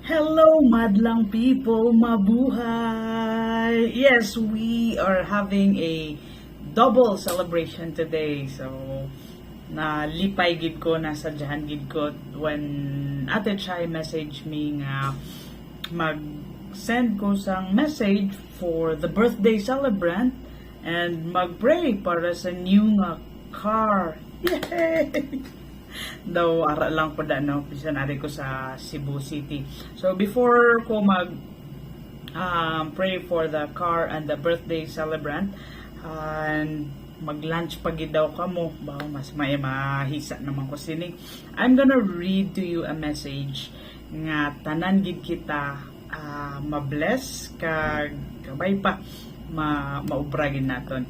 Hello, madlang people, mabuhay! Yes, we are having a double celebration today. So, nalipay gid ko, nasadyahan gid ko when Ate Chai message me nga mag-send ko sang message for the birthday celebrant and mag-pray para sa new nga car. Yay! Daw ara lang po no pisanari ko sa Cebu City. So before ko mag pray for the car and the birthday celebrant and mag-lunch pagid daw kamo bawo mas may mahisa naman ko sini. I'm gonna read to you a message nga tanan gid kita ma-bless kag kabay pa maubra gid naton.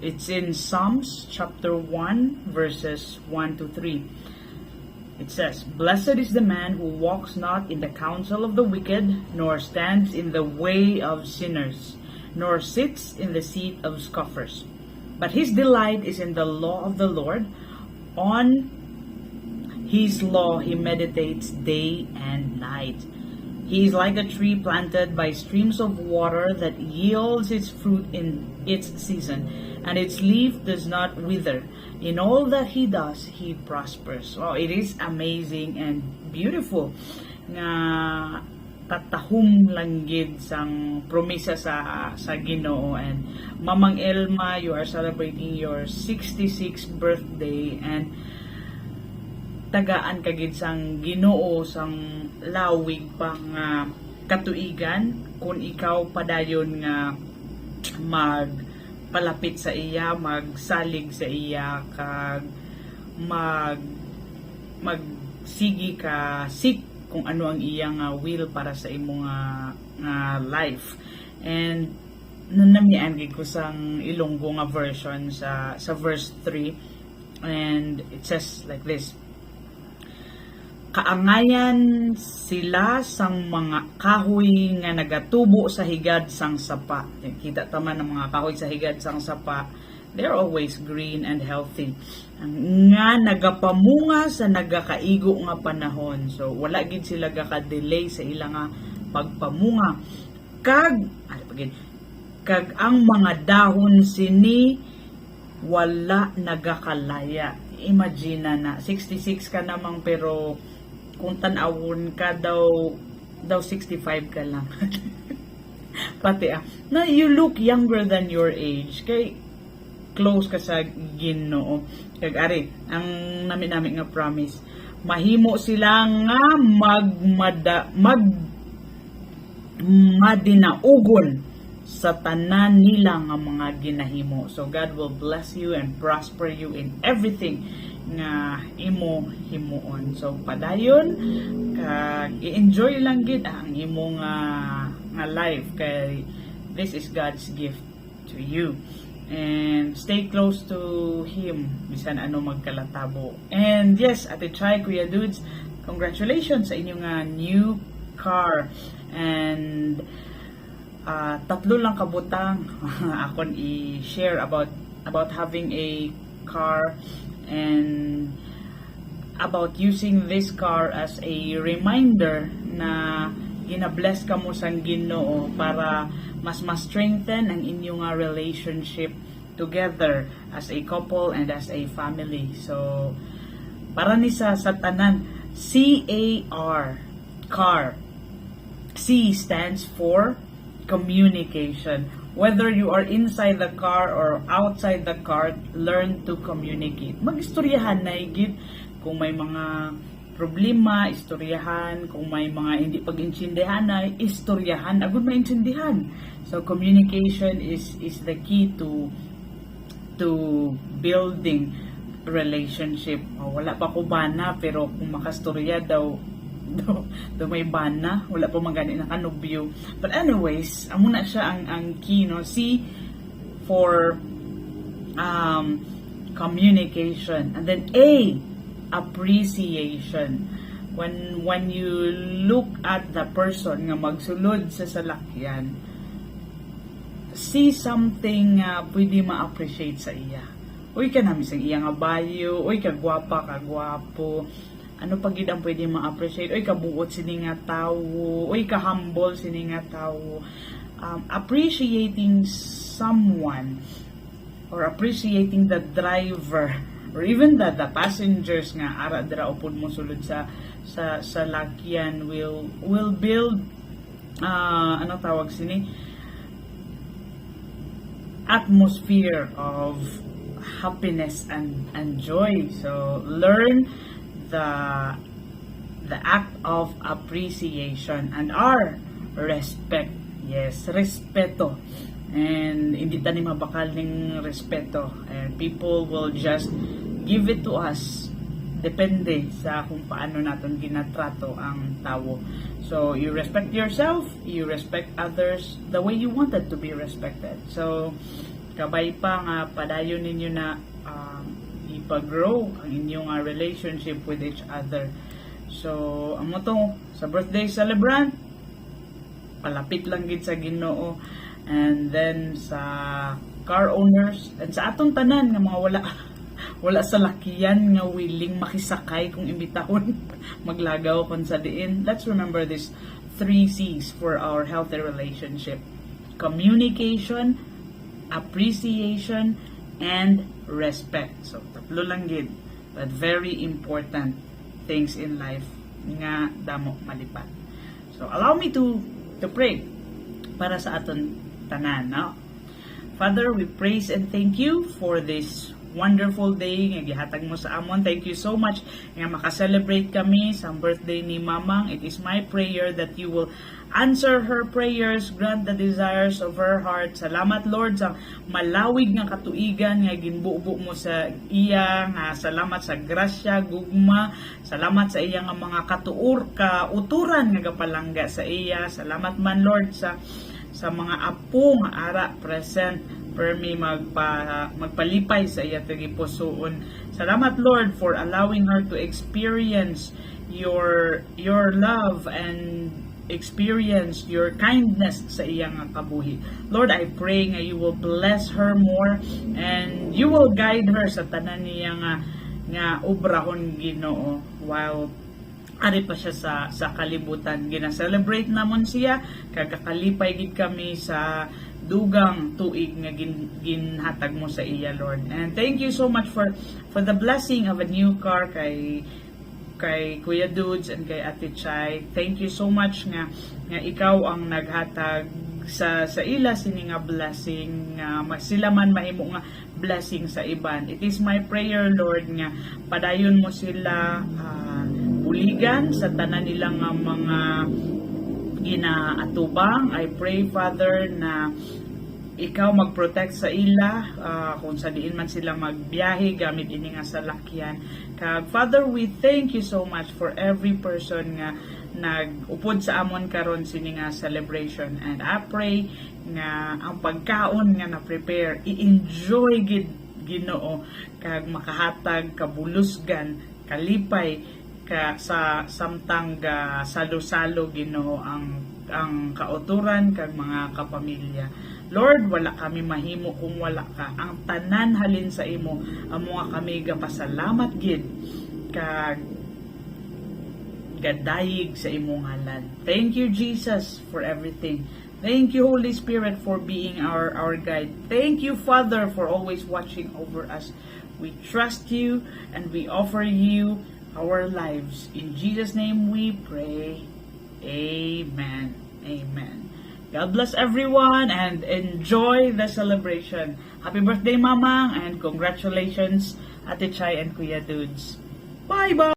It's in Psalms chapter 1 verses 1 to 3. It says, "Blessed is the man who walks not in the counsel of the wicked, nor stands in the way of sinners, nor sits in the seat of scoffers. But his delight is in the law of the Lord. On his law he meditates day and night. He is like a tree planted by streams of water that yields its fruit in its season, and its leaf does not wither. In all that he does, he prospers." Wow, it is amazing and beautiful nga tatahom lang gid sang promesa sa Ginoo. And Mamang Elma, you are celebrating your 66th birthday and tagaan kagid sang Ginoo sang lawig pang katuigan kung ikaw padayon nga magpalapit sa iya, magsalig sa iya kag magsigi ka seek kung ano ang iyang will para sa imong life. And nanamian gid ko sang Ilonggo nga version sa verse 3, and it says like this: "Kaangayan sila sang mga kahoy nga nagatubo sa higad sang sapa." Kita taman ng mga kahoy sa higad sang sapa. They're always green and healthy. Nga nagapamunga sa nagakaigo nga panahon. So wala gid sila gaka-delay sa ilang pagpamunga. Kag ang mga dahon sini wala nagakalaya. Imagine na 66 ka namang pero kung tanawon ka daw 65 ka lang. Pati na you look younger than your age kay close ka sa Ginoo. Kag ari ang nami nga promise, mahimo sila nga madinaugon sa tanan nila nga mga ginahimo. So God will bless you and prosper you in everything nga imo himuon. So padayon kag i-enjoy lang gid ang imo nga life kay this is God's gift to you. And stay close to Him bisan ano magkalatabo. And yes, Ate Chai, Kuya Dudes, congratulations sa inyong new car. And tatlo lang kabutang akon i-share about having a car and about using this car as a reminder na gina-bless ka mo sang Ginoo para mas strengthen ang inyong relationship together as a couple and as a family. So para ni sa tanan, CAR, car. C stands for communication. Whether you are inside the car or outside the car, learn to communicate. Mag-istoryahan na igid kung may mga problema, istoryahan. Kung may mga hindi pag-intindihan na, istoryahan. Agud maintindihan. So communication is the key to building relationship. Wala pa ko bana pero kung makastorya daw may bana, wala pa magani na kanubyo. But anyways, amo na siya ang key, no? C for communication, and then A, appreciation. When you look at the person nga magsulod sa salakyan, see something pwede ma-appreciate sa iya. Uy ka namin sa iya nga bayo, uy kagwapa, kagwapo, ano pa gid ang pwede ma-appreciate? Oy, kabuot sini nga tawo, oy, ka-humble sini nga tawo. Appreciating someone or appreciating the driver or even the passengers nga ara dira upod mo sulod sa lakyan will build ano tawag sini, atmosphere of happiness and joy. So learn the act of appreciation and our respect. Yes, respeto. And hindi tani mabakal ning respeto. And people will just give it to us. Depende sa kung paano natin ginatrato ang tao. So, you respect yourself, you respect others the way you wanted to be respected. So, kabay pa nga padayon ninyo na ipag-grow ang inyong relationship with each other. So, ang motong sa birthday celebrant, palapit lang gid sa Ginoo, and then sa car owners and sa atong tanan nga mga wala sa lakyan nga willing makisakay kung imbitahon maglagaw kon sa diin. Let's remember these 3 C's for our healthy relationship: communication, appreciation, and respect. So tatlo lang gid, but very important things in life nga damo malipat. So allow me to pray para sa aton tanan, no? Father, we praise and thank you for this wonderful day nga gihatag mo sa amon. Thank you so much nga maka-celebrate kami sa birthday ni Mamang. It is my prayer that you will answer her prayers, grant the desires of her heart. Salamat, Lord, sa malawig nga katuigan nga ginbubo mo sa iya. Nga salamat sa grasya, gugma. Salamat sa iya nga mga kauturan nga gapalangga sa iya. Salamat man, Lord, sa mga apo nga ara present permi magpalipay sa iya tagipusoon. Salamat, Lord, for allowing her to experience your love and experience your kindness sa iyang kabuhi. Lord, I pray nga you will bless her more and you will guide her sa tanan niya nga obrahon, Ginoo, while ari pa siya sa kalibutan. Gina-celebrate namon siya, kagakalipay gid kami sa dugang tuig nga ginhatag mo sa iya, Lord. And thank you so much for the blessing of a new car kay Kuya Dudes and kay Ate Chay. Thank you so much nga ikaw ang naghatag sa ila sini nga blessing, sila man mahimo nga blessing sa iban. It is my prayer, Lord, nga padayon mo sila buligan sa tanan nilang mga ginaatubang. I pray, Father, na ikaw mag-protect sa ila kung sa diin man sila magbiyahe gamit ini nga salakyan. Kag Father, we thank you so much for every person nga nag-upod sa amon karon sini nga celebration, and I pray nga ang pagkaon nga na-prepare i-enjoy gid, Ginoo, kag makahatag kabulusgan, kalipay ka sa samtang salo-salo, Ginoo, ang kauturan kag mga kapamilya. Lord, wala kami mahimo kung wala ka. Ang tanan halin sa imo, amo nga kami gapasalamat gid kag gadayig sa imong ngalan. Thank you, Jesus, for everything. Thank you, Holy Spirit, for being our guide. Thank you, Father, for always watching over us. We trust you and we offer you our lives. In Jesus' name we pray. Amen. Amen. God bless everyone and enjoy the celebration. Happy birthday, Mamang, and congratulations, Ate Chay and Kuya Dudes. Bye-bye!